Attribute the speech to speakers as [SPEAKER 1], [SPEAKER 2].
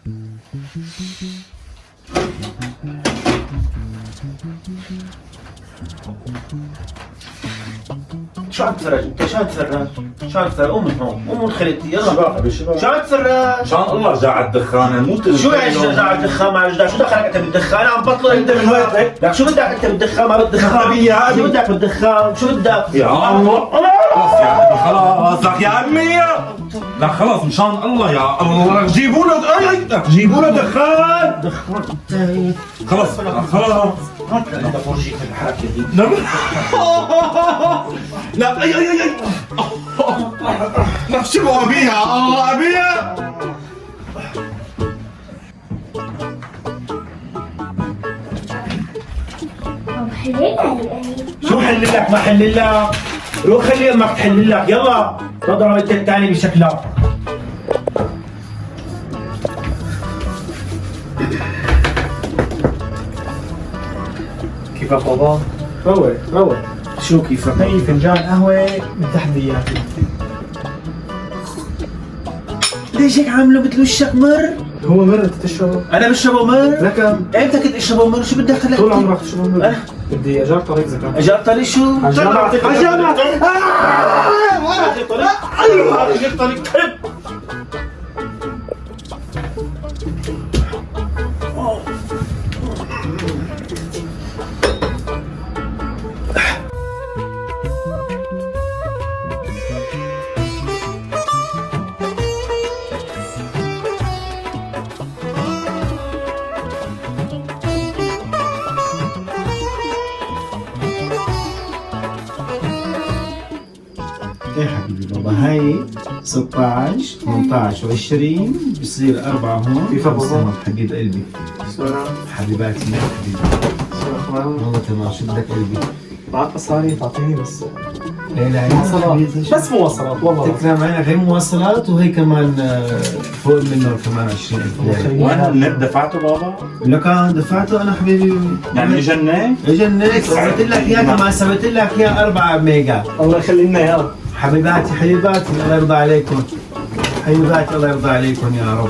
[SPEAKER 1] شو عم تفرج انت؟ شو عم تفرج؟ شو عم تفرج؟ قوم من هون، قوم من خليتي يلا. شو عم تفرج؟
[SPEAKER 2] شان الله رجع على الدخان مو
[SPEAKER 1] شو يعني رجع على الدخان مع رجع؟ شو دخلك انت بالدخان؟ انا عم بطلع انت من وين؟ لك شو بدك انت بالدخان ما بالدخان؟ شو بدك بالدخان؟ شو بدك؟
[SPEAKER 2] يا الله خلاص يا عمي خلاص لك يا عمي لا خلاص مشان الله يا الله لك جيبوا له لك جيبوا له دخان
[SPEAKER 1] دخان انت
[SPEAKER 2] خلاص خلاص
[SPEAKER 1] بدك فرجيك الحركه دي.
[SPEAKER 2] لا اي اي اي لا شو ابيها ابيها
[SPEAKER 1] شو حل لك ما حل لك؟ روح خلي امك تحل لك يلا. تضرب انت الثاني بشكلها.
[SPEAKER 3] كيفك بابا؟
[SPEAKER 1] روق روق. شو كيفك؟
[SPEAKER 3] هي فنجان قهوة من تحدياتي.
[SPEAKER 1] ليش هيك عامله مثل وشك مر؟
[SPEAKER 3] هو مر انت تشربه؟
[SPEAKER 1] انا بشربه مر؟
[SPEAKER 3] لك
[SPEAKER 1] امتى كنت اشربه مر؟ شو بدي اخليك؟
[SPEAKER 3] طول عمرك تشربه مر. بدي اجار طريق زكاة.
[SPEAKER 1] اجار طريق شو؟
[SPEAKER 3] عجامة
[SPEAKER 1] عجامة. ايوه اجار طريق كلب. ايه حبيبي بابا هاي 16 18 و20 بصير 4 هون.
[SPEAKER 3] كيف بابا؟
[SPEAKER 1] حبيب قلبي.
[SPEAKER 3] سلام.
[SPEAKER 1] حبيباتي يا حبيبي.
[SPEAKER 3] شكرا.
[SPEAKER 1] والله تمام. شو بدك قلبي؟
[SPEAKER 3] معك مصاري تعطيني بس.
[SPEAKER 1] لا لا
[SPEAKER 3] مواصلات بس مواصلات والله.
[SPEAKER 1] تكرم عينك غير مواصلات وهي كمان فوق منه كمان 20,000 ريال.
[SPEAKER 2] وين النت دفعته بابا؟
[SPEAKER 1] لك دفعته انا حبيبي.
[SPEAKER 2] يعني اجى النت؟
[SPEAKER 1] اجى النت سويت لك اياه كمان سويت لك اياه 4 ميجا.
[SPEAKER 3] الله يخلي لنا اياه.
[SPEAKER 1] حبيباتي حبيباتي الله يرضى عليكم. حبيباتي الله يرضى عليكم يا رب.